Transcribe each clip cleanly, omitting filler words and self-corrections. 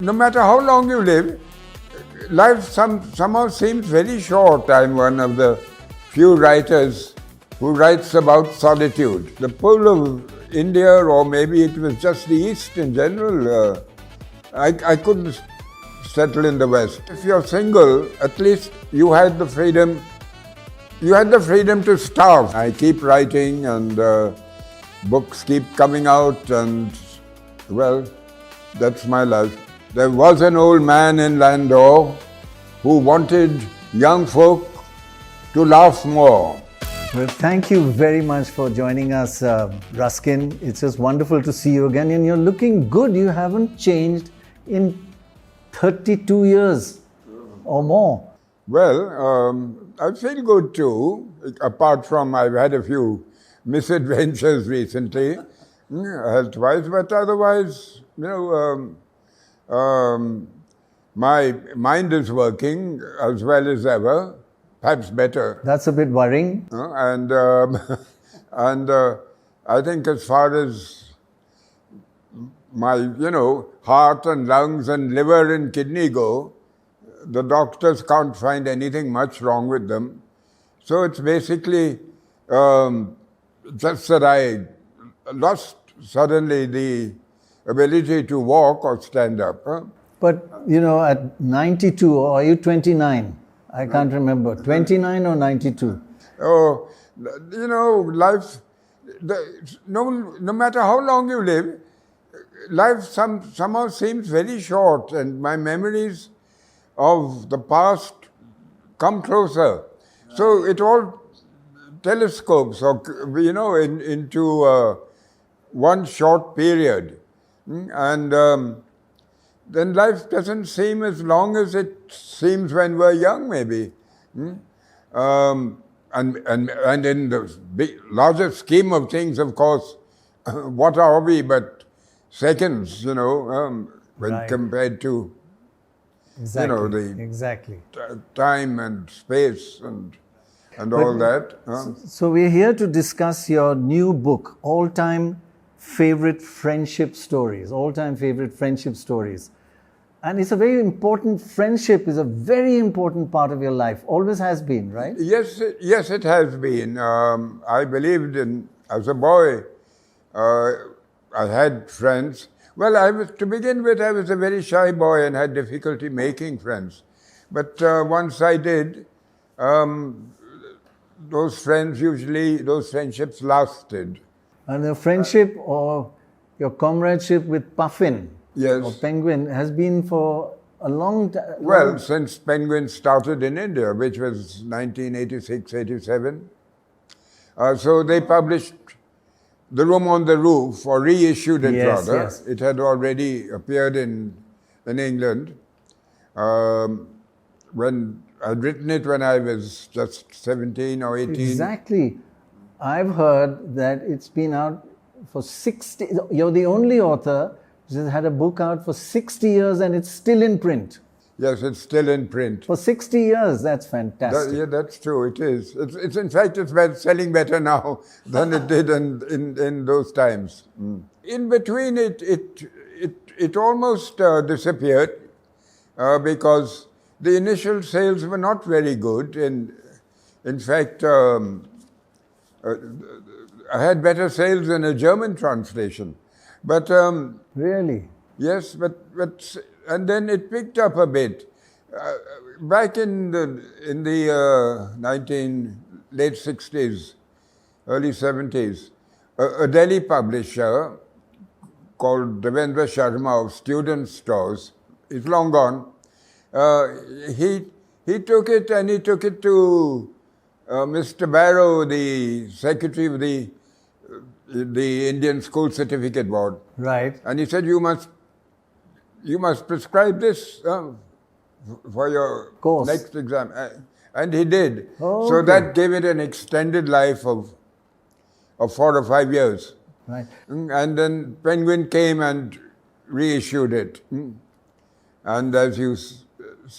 No matter how long you live, life somehow seems very short. I'm one of the few writers who writes about solitude. The pull of India, or maybe it was just the East in general, I couldn't settle in the West. If you're single, at least you had the freedom. You had the freedom to starve. I keep writing, and books keep coming out, and well, that's my life. There was an old man in Landau who wanted young folk to laugh more. Well, thank you very much for joining us, Ruskin. It's just wonderful to see you again, and you're looking good. You haven't changed in 32 years or more. Well, I feel good too, apart from I've had a few misadventures recently, health-wise, but otherwise, my mind is working as well as ever, perhaps better. That's a bit worrying. And I think as far as my, heart and lungs and liver and kidney go, the doctors can't find anything much wrong with them. So it's basically just that I lost suddenly the ability to walk or stand up. But, at 92, or are you 29? I can't remember. 29 or 92? Oh, life, no matter how long you live, life somehow seems very short, and my memories of the past come closer. So it all telescopes, into one short period. And then life doesn't seem as long as it seems when we're young, maybe. And in the larger scheme of things, of course, what are we but seconds, when Right. compared to Exactly. Time and space and all that. So we're here to discuss your new book, All-Time Favorite Friendship Stories. All-Time Favorite Friendship Stories. And it's a very important, friendship is a very important part of your life. Always has been, right? Yes, it has been. I believed in, as a boy, I had friends. Well, to begin with, I was a very shy boy and had difficulty making friends. But once I did, those friendships lasted. And your friendship or your comradeship with Puffin Yes. or Penguin has been for a long time. Well, since Penguin started in India, which was 1986, 87. So they published The Room on the Roof, or reissued it rather. Yes. It had already appeared in England. When I'd written it when I was just 17 or 18. Exactly. I've heard that it's been out for 60, you're the only author who has had a book out for 60 years and it's still in print. Yes, it's still in print. For 60 years, that's fantastic. Yeah, that's true. It is. It's in fact, it's selling better now than it did in those times. In between, it almost disappeared because the initial sales were not very good. In fact, I had better sales than a German translation. But Really? yes, but and then it picked up a bit. Back in the late 60s, early 70s, a Delhi publisher called Devendra Sharma of Student Stores, he's long gone. He took it to Mr. Barrow, the secretary of the Indian School Certificate Board. Right. And he said, you must prescribe this for your Course. next exam. And he did. Oh, so okay. that gave it an extended life of 4 or 5 years. Right. And then Penguin came and reissued it. And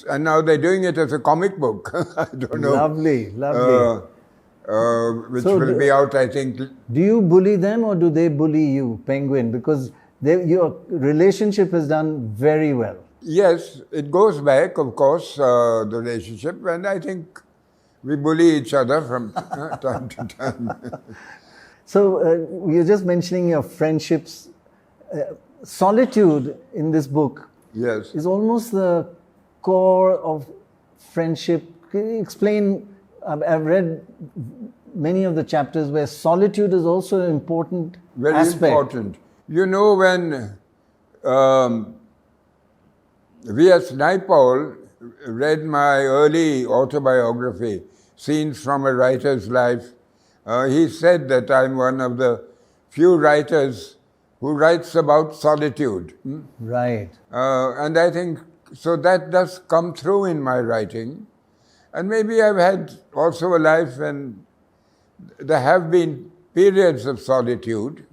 and now they're doing it as a comic book. I don't know. Lovely. Which So will be out, I think. Do you bully them or do they bully you, Penguin? Because your relationship has done very well. Yes, it goes back, of course, the relationship, and I think we bully each other from time to time. So you're just mentioning your friendships. Solitude in this book Yes. is almost the core of friendship. Can you explain? I've read many of the chapters where solitude is also an important Very aspect. important. You know, when V.S. Naipaul read my early autobiography, Scenes from a Writer's Life, he said that I'm one of the few writers who writes about solitude. Right. And I think, so that does come through in my writing. And maybe I've had also a life when there have been periods of solitude.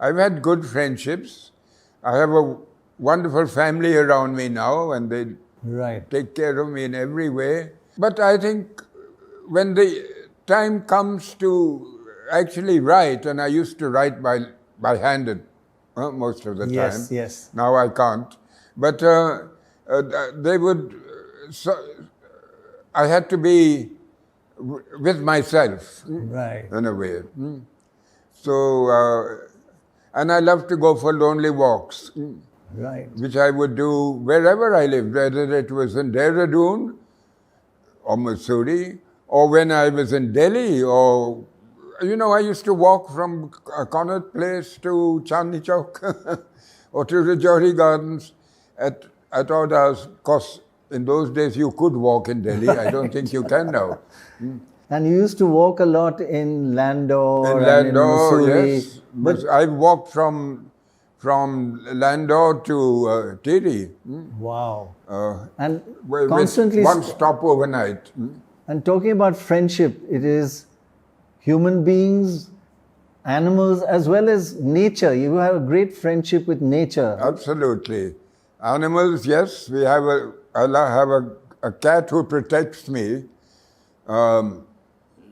I've had good friendships. I have a wonderful family around me now, and they Right. take care of me in every way. But I think when the time comes to actually write, and I used to write by hand most of the time. Yes, yes. Now I can't. But they would, I had to be with myself Right. in a way. So, and I love to go for lonely walks, Right. which I would do wherever I lived, whether it was in Dehradun or Mussoorie, or when I was in Delhi, or, you know, I used to walk from Connaught Place to Chandni Chowk or to the Rajouri Gardens at odd hours. Of course, in those days you could walk in Delhi. I don't think you can now. And you used to walk a lot in Landor In and in Landor, Mussoorie. yes. But I walked from Landor to Tiri. Wow. Uh, And with constantly... one stop overnight. And talking about friendship, it is human beings, animals, as well as nature. You have a great friendship with nature. Absolutely. Animals, yes. I have a cat who protects me.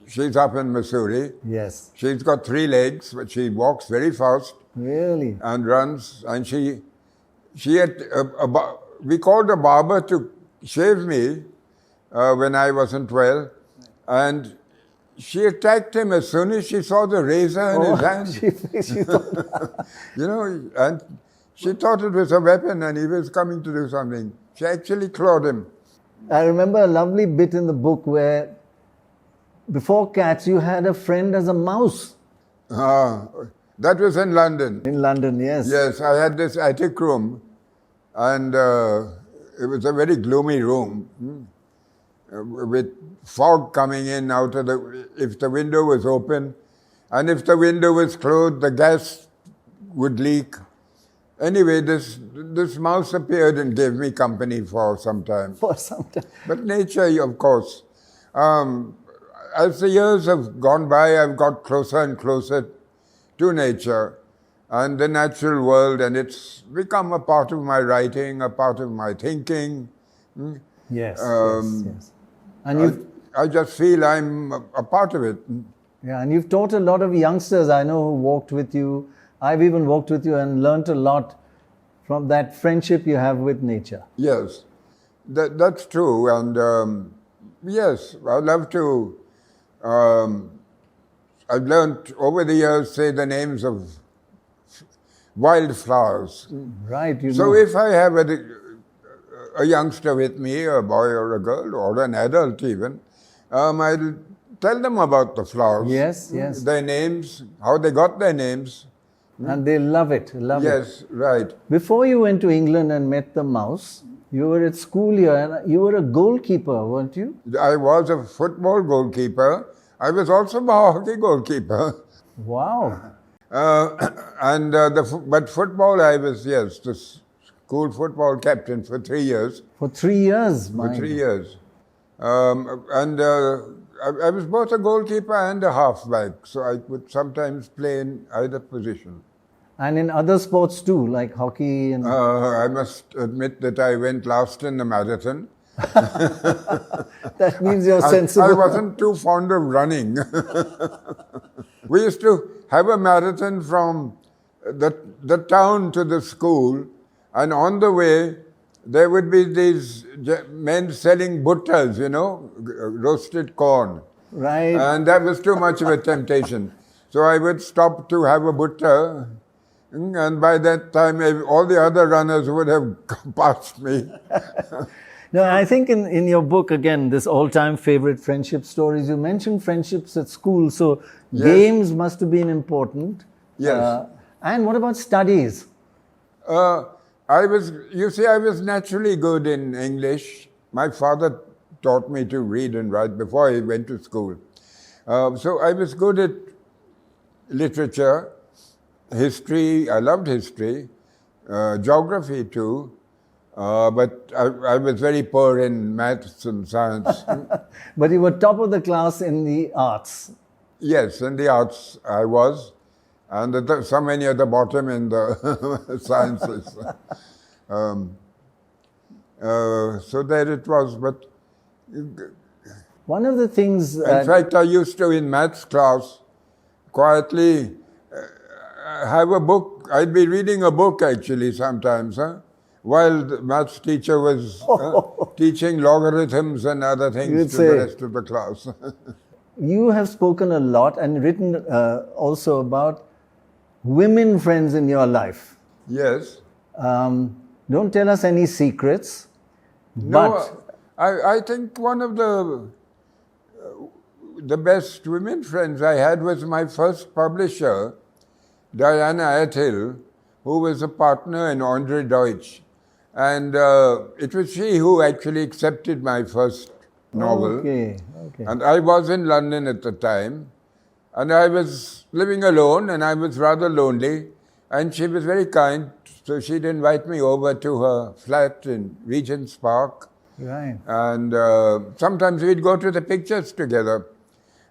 She's up in Mussoorie. Yes. She's got 3 legs, but she walks very fast Really? and runs. And she had we called a barber to shave me when I wasn't well, and she attacked him as soon as she saw the razor in his hand. She thought, You know, and she thought it was a weapon and he was coming to do something. She actually clawed him. I remember a lovely bit in the book where before cats, you had a friend as a mouse. That was in London. In London, yes. Yes, I had this attic room, and it was a very gloomy room with fog coming in out of if the window was open, and if the window was closed, the gas would leak. Anyway, this mouse appeared and gave me company for some time. For some time. But nature, of course. As the years have gone by, I've got closer and closer to nature and the natural world, and it's become a part of my writing, a part of my thinking. Yes, yes. And I just feel I'm a part of it. yeah, and you've taught a lot of youngsters I know who walked with you. I've even walked with you and learnt a lot from that friendship you have with nature. Yes, that's true. And yes, I love to. I've learnt over the years say the names of wildflowers. Right, you So know. if I have a youngster with me, a boy or a girl, or an adult even, I'll tell them about the flowers. Yes, yes. Their names, how they got their names. And they love it, love it. Yes, right. Before you went to England and met the mouse, you were at school here and you were a goalkeeper, weren't you? I was a football goalkeeper. I was also a hockey goalkeeper. Wow. But football, I was, yes, the school football captain for 3 years. For 3 years, For my 3 years. I was both a goalkeeper and a halfback, so I would sometimes play in either position. And in other sports too, like hockey and... I must admit that I went last in the marathon. That means you're sensible. I wasn't too fond of running. We used to have a marathon from the town to the school, and on the way there would be these men selling buttas, roasted corn. Right. And that was too much of a temptation. So I would stop to have a butta, and by that time all the other runners would have passed me. No, I think in your book, again, this all-time favorite friendship stories, you mentioned friendships at school, so Yes. games must have been important. Yes. And what about studies? I was naturally good in English. My father taught me to read and write before I went to school. So I was good at literature, history. I loved history, geography too. But I was very poor in maths and science. But you were top of the class in the arts. Yes, in the arts I was, and so many at the bottom in the sciences. So there it was. But One of the things... in fact, I used to, in maths class, quietly have a book. I'd be reading a book actually sometimes, while the maths teacher was teaching logarithms and other things You'd to say. the rest of the class. You have spoken a lot and written also about women friends in your life. Yes. Don't tell us any secrets, No, but I think one of the best women friends I had was my first publisher, Diana Athill, who was a partner in Andre Deutsch. And it was she who actually accepted my first novel. Okay. And I was in London at the time, and I was living alone, and I was rather lonely, and she was very kind, so she'd invite me over to her flat in Regent's Park. Right. And sometimes we'd go to the pictures together.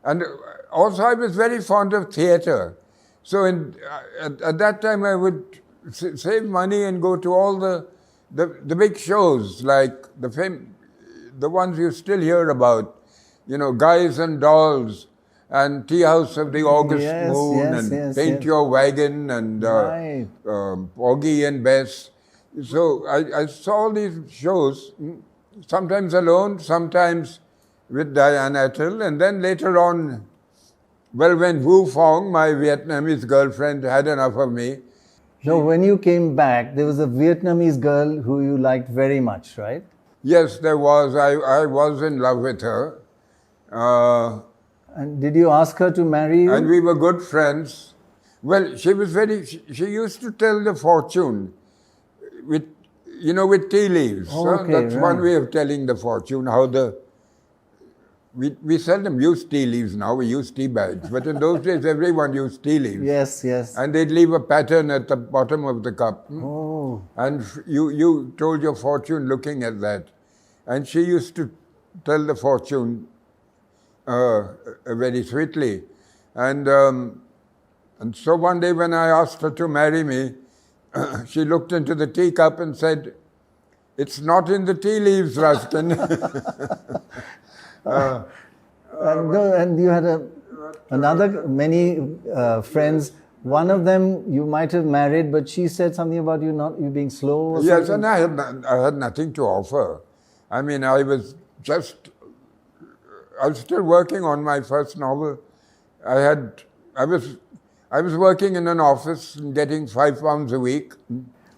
And also I was very fond of theatre. So at that time I would save money and go to all the big shows, like the ones you still hear about, Guys and Dolls and Tea House of the August Yes, Moon yes, and yes, Paint yes. Your Wagon and Right. Porgy and Bess. So I saw all these shows, sometimes alone, sometimes with Diane Athill, and then later on, when Wu Fong, my Vietnamese girlfriend, had enough of me. So when you came back, there was a Vietnamese girl who you liked very much, right? Yes, there was. I was in love with her. And did you ask her to marry you? And we were good friends. Well, she used to tell the fortune with tea leaves. Okay, That's one right. way of telling the fortune, we seldom use tea leaves now, we use tea bags. But in those days, everyone used tea leaves. Yes. And they'd leave a pattern at the bottom of the cup. Oh. And you told your fortune looking at that. And she used to tell the fortune very sweetly. And so one day when I asked her to marry me, she looked into the teacup and said, "It's not in the tea leaves, Ruskin." And you had many friends. One of them you might have married, but she said something about you being slow or Yes, something. and I had nothing to offer. I mean, I was still working on my first novel. I was working in an office and getting £5 a week.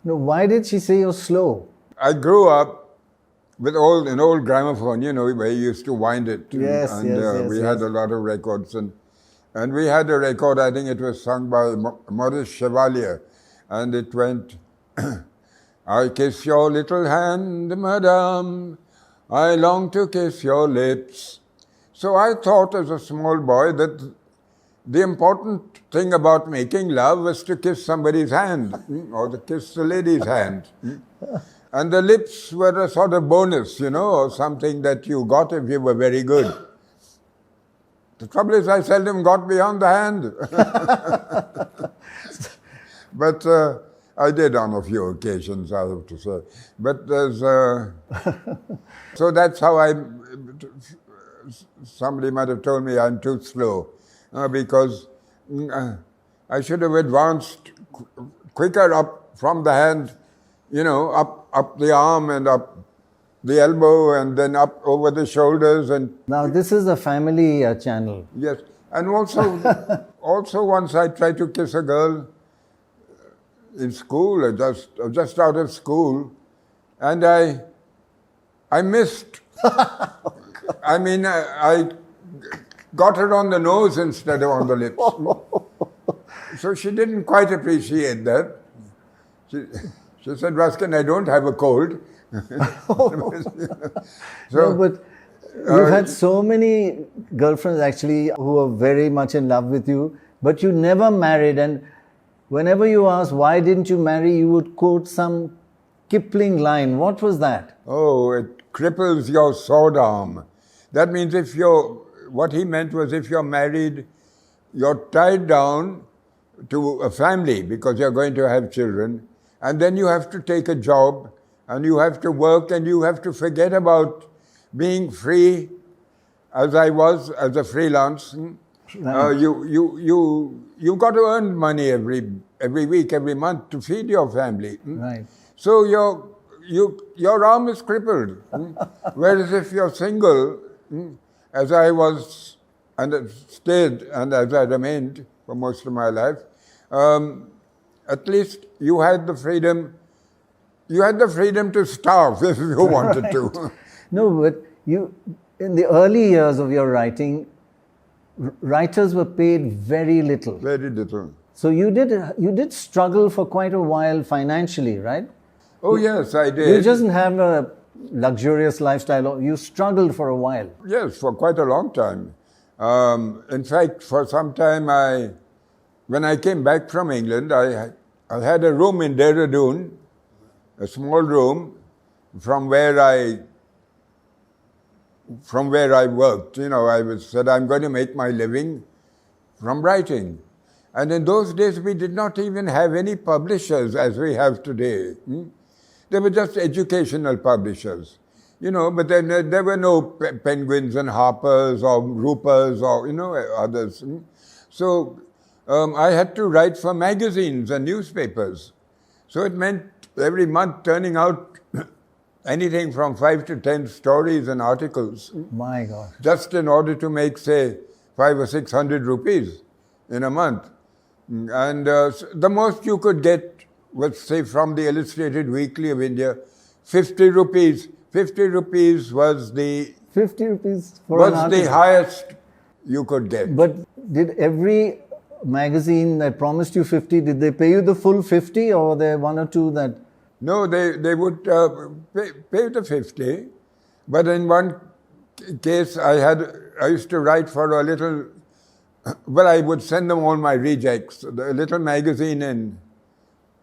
No, why did she say you're slow? I grew up with an old gramophone, where you used to wind it. Yes, yes, we yes. had a lot of records. And we had a record, I think it was sung by Maurice Chevalier. And it went, "I kiss your little hand, madame. I long to kiss your lips." So I thought as a small boy that the important thing about making love was to kiss somebody's hand, or to kiss the lady's hand. And the lips were a sort of bonus, or something that you got if you were very good. The trouble is I seldom got beyond the hand. But I did on a few occasions, I have to say. But so that's how somebody might have told me I'm too slow, because I should have advanced quicker up from the hand, up up the arm and up the elbow and then up over the shoulders and Now, this is a family channel. yes. And also once I tried to kiss a girl in school, just out of school, and I missed. I mean, I got her on the nose instead of on the lips. So she didn't quite appreciate that. She said, Ruskin, I don't have a cold. No, but you've had so many girlfriends actually who are very much in love with you, but you never married. And whenever you ask why didn't you marry, you would quote some Kipling line. What was that? Oh, it cripples your sword arm. That means what he meant was if you're married, you're tied down to a family because you're going to have children, and then you have to take a job, and you have to work, and you have to forget about being free, as I was as a freelance. Right. You got to earn money every week, every month to feed your family. Right. So your arm is crippled. Whereas if you're single, as I was and stayed and as I remained for most of my life, at least you had the freedom. You had the freedom to starve if you wanted Right. to. No, but you, in the early years of your writing, writers were paid very little. Very little. So you did struggle for quite a while financially, right? Oh yes, I did. You just didn't have a luxurious lifestyle. You struggled for a while. Yes, for quite a long time. In fact, for some time, when I came back from England, I had a room in Dehradun, a small room, from where I worked. You know, I said I'm going to make my living from writing. And in those days, we did not even have any publishers as we have today. They were just educational publishers, you know, but then there were no Penguins and Harpers or Ruper's or, you know, others. So I had to write for magazines and newspapers. So it meant every month turning out anything from 5 to 10 stories and articles. My God. Just in order to make, say, 500 or 600 rupees in a month. And the most you could get was, say, from the Illustrated Weekly of India, 50 rupees. 50 rupees was the 50 rupees for an article. the highest you could get. But did every magazine that promised you 50, did they pay you the full 50 or were there one or two that... No, they would pay the 50. But in one case, I used to write for a little... Well, I would send them all my rejects. A little magazine in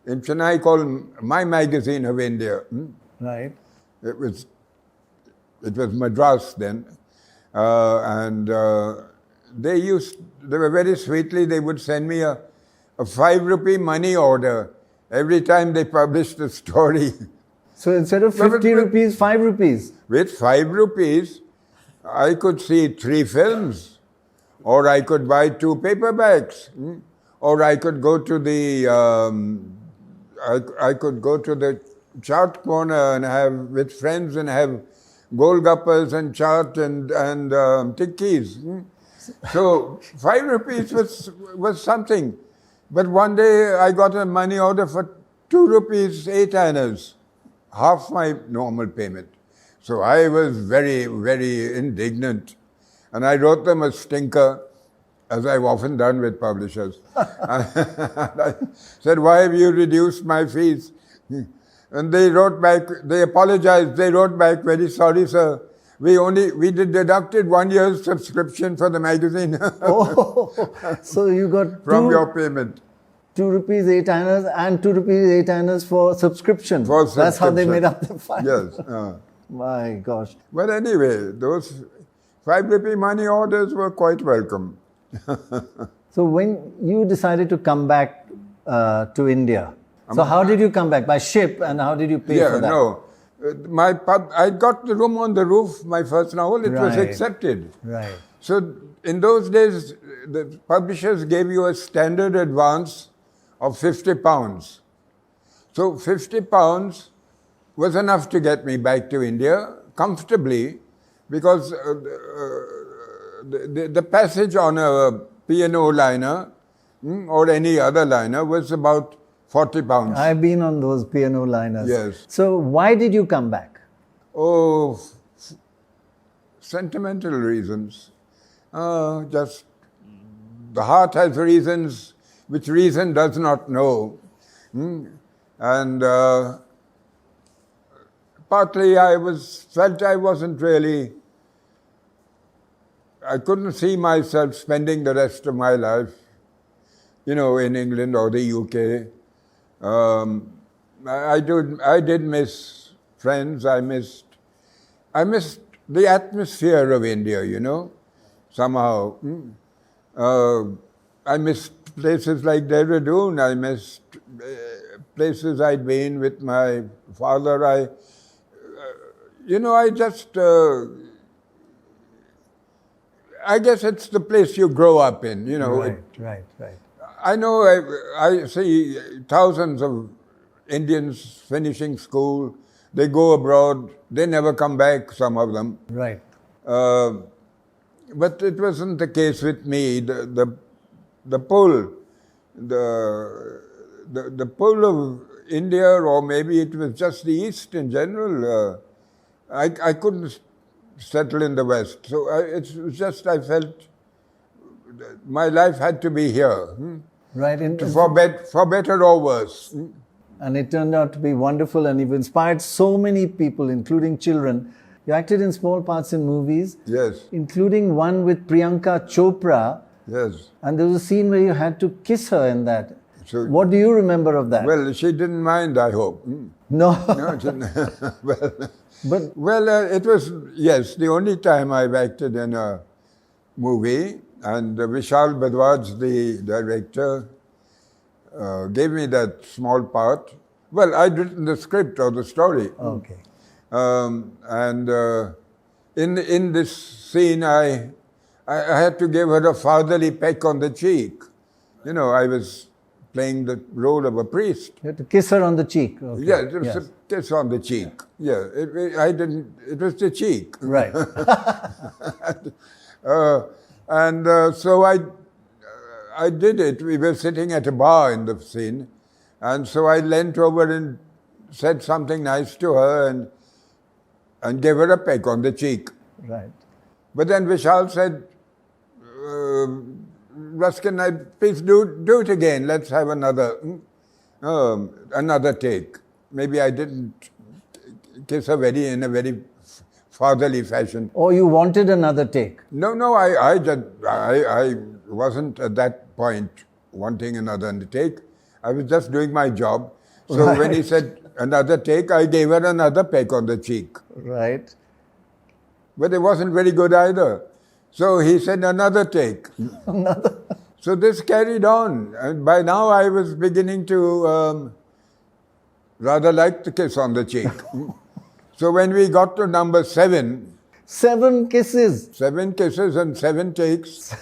Chennai called My Magazine of India. Right. It was Madras then. They were very sweetly, they would send me a 5 rupee money order every time they published a story. So instead of 50 rupees, 5 rupees. With 5 rupees, I could see 3 films, or I could buy 2 paperbacks, or I could go to the chart corner and have with friends and have golgappas and chaat and tikkis. So 5 rupees was something. But one day I got a money order for 2 rupees 8 annas, half my normal payment. So I was very, very indignant. And I wrote them a stinker, as I've often done with publishers. I said, why have you reduced my fees? And they wrote back, they apologized, they wrote back, very sorry, sir. We deducted 1 year's subscription for the magazine. Oh, so you got from your payment. 2 rupees 8 annas and 2 rupees 8 annas for subscription. That's how they made up the 5. Yes. My gosh. But anyway, those 5 rupee money orders were quite welcome. So when you decided to come back to India, so how did you come back? By ship, and how did you pay for that? No. I got the room on the roof, my first novel, it was accepted. Right. So in those days, the publishers gave you a standard advance of £50. So £50 was enough to get me back to India comfortably, because the passage on a P&O liner or any other liner was about 40 pounds. I've been on those P&O liners. Yes. So why did you come back? Oh, sentimental reasons. Just the heart has reasons which reason does not know. And partly I felt I wasn't really, I couldn't see myself spending the rest of my life, in England or the UK. I did miss friends. I missed the atmosphere of India, somehow. I missed places like Dehradun. I missed places I'd been with my father. I guess it's the place you grow up in, Right. I know I see thousands of Indians finishing school. They go abroad. They never come back, some of them. Right. But it wasn't the case with me. The pull, the pull of India, or maybe it was just the East in general. I couldn't settle in the West. So it was just I felt my life had to be here. Right. For better or worse. And it turned out to be wonderful, and you've inspired so many people, including children. You acted in small parts in movies. Yes. Including one with Priyanka Chopra. Yes. And there was a scene where you had to kiss her in that. So, what do you remember of that? Well, she didn't mind, I hope. No. No, it didn't. It was, yes, the only time I've acted in a movie. And Vishal Bhardwaj, the director, gave me that small part. Well, I'd written the script or the story. Okay. In this scene, I had to give her a fatherly peck on the cheek. I was playing the role of a priest. You had to kiss her on the cheek. Okay. Yeah, it was a kiss on the cheek. Yeah, it was the cheek. Right. So I did it. We were sitting at a bar in the scene, and so I leant over and said something nice to her and gave her a peck on the cheek. Right. But then Vishal said, Ruskin, please do it again. Let's have another take. Maybe I didn't kiss her in a very fatherly fashion. Or you wanted another take? No, I wasn't at that point wanting another take. I was just doing my job. So when he said another take, I gave her another peck on the cheek. Right. But it wasn't very good either. So he said another take. So this carried on. And by now I was beginning to rather like the kiss on the cheek. So when we got to number 7... 7 kisses. 7 kisses and 7 takes.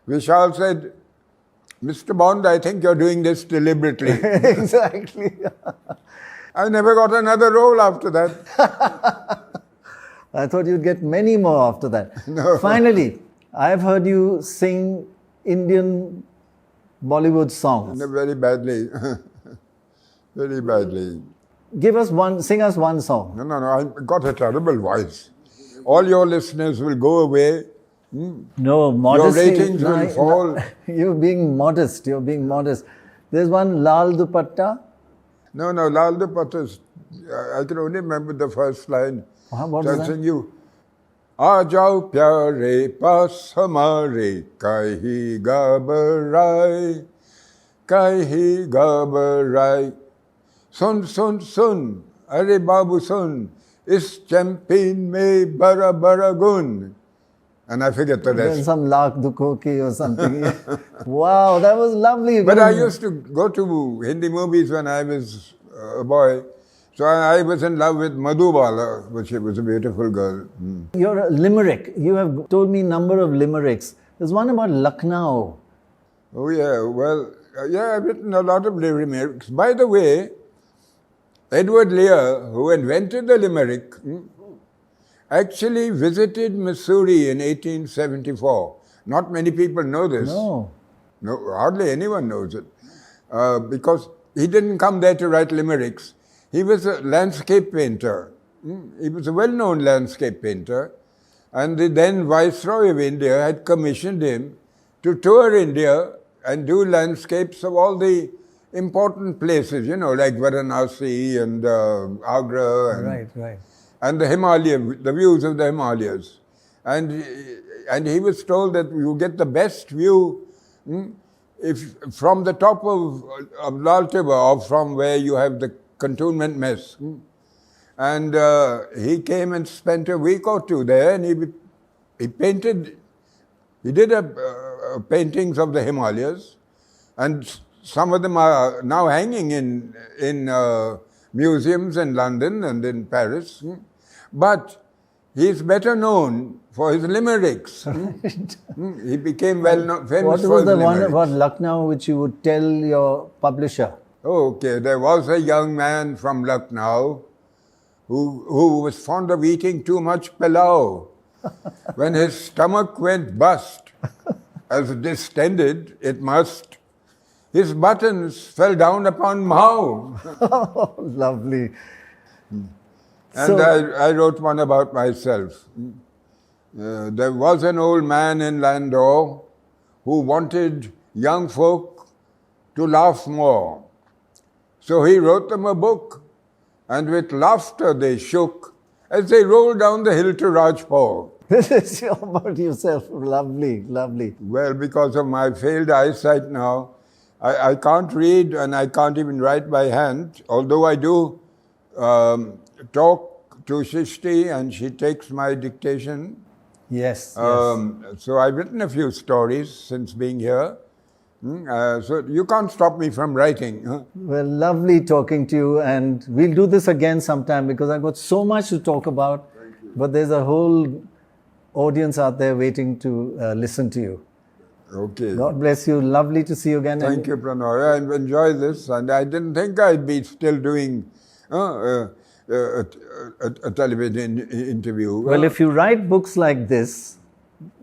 Vishal said, Mr. Bond, I think you're doing this deliberately. Exactly. I never got another role after that. I thought you'd get many more after that. No. Finally, I've heard you sing Indian Bollywood songs. Very badly. Very badly. Sing us one song. No, I've got a terrible voice. All your listeners will go away. No, modesty. Your ratings will fall. You're being modest. There's one Lal Dupatta. No, Lal Dupatta. I can only remember the first line. What is that? You. आ जाओ प्यारे पास हमारे कहीं घबराए सुन अरे बाबू सुन इस champion में बड़ा गुन. And I forget the rest. Some Lakh Dukho Ki or something. Wow, that was lovely. But I used to go to Hindi movies when I was a boy. So I was in love with Madhubala, which was a beautiful girl. You're a limerick. You have told me a number of limericks. There's one about Lucknow. Oh yeah, well, I've written a lot of limericks. By the way, Edward Lear, who invented the limerick, actually visited Mussoorie in 1874. Not many people know this. No. No, hardly anyone knows it. Because he didn't come there to write limericks. He was a landscape painter. He was a well-known landscape painter. And the then Viceroy of India had commissioned him to tour India and do landscapes of all the important places, like Varanasi and Agra. And, and the Himalaya, the views of the Himalayas. And he was told that you get the best view if from the top of Lal Tiba, or from where you have the cantonment mess. And he came and spent a week or two there, and he painted, he did paintings of the Himalayas, and some of them are now hanging in museums in London and in Paris. But he is better known for his limericks. He became famous for his limericks. What was the one about Lucknow which you would tell your publisher? Okay, there was a young man from Lucknow who was fond of eating too much pilau. When his stomach went bust, as distended it must, his buttons fell down upon Mao. Oh, lovely. And I wrote one about myself. There was an old man in Landau who wanted young folk to laugh more. So he wrote them a book, and with laughter they shook as they rolled down the hill to Rajpur. This is about yourself. Lovely, lovely. Well, because of my failed eyesight now, I can't read and I can't even write by hand, although I do talk to Shishti and she takes my dictation. Yes. So I've written a few stories since being here. So you can't stop me from writing. Well, lovely talking to you, and we'll do this again sometime because I've got so much to talk about. But there's a whole audience out there waiting to listen to you. Okay. God bless you. Lovely to see you again. Thank you, Prannoy. I enjoyed this, and I didn't think I'd be still doing a television interview. Well, if you write books like this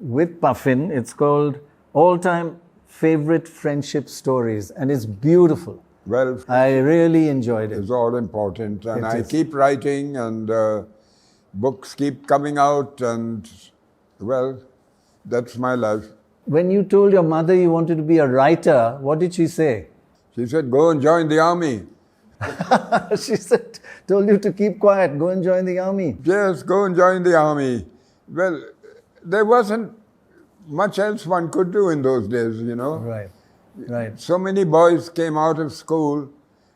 with Puffin, it's called All-Time Favorite Friendship Stories, and it's beautiful. Well, I really enjoyed it. It's all important, and I keep writing, and books keep coming out, and well, that's my life. When you told your mother you wanted to be a writer, what did she say? She said, go and join the army. She said, told you to keep quiet, go and join the army. Yes, go and join the army. Well, there wasn't much else one could do in those days, Right, right. So many boys came out of school,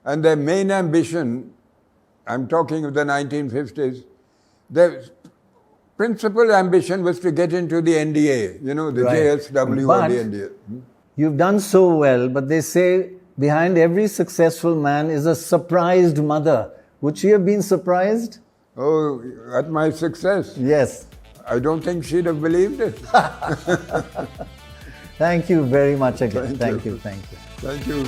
and their main ambition, I'm talking of the 1950s, their principal ambition was to get into the NDA, the JSW or the NDA. You've done so well, but they say behind every successful man is a surprised mother. Would she have been surprised? Oh, at my success? Yes. I don't think she'd have believed it. Thank you very much again. Thank you. Thank you.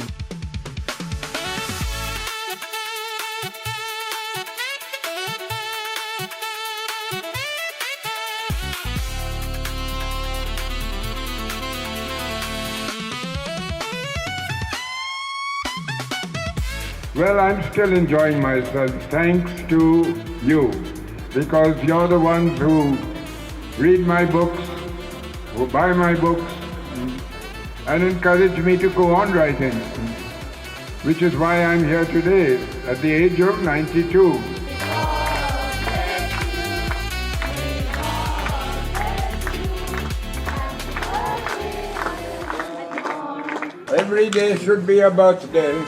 Well, I'm still enjoying myself thanks to you, because you're the ones who read my books, who buy my books, and encourage me to go on writing, which is why I'm here today at the age of 92. Every day should be a birthday.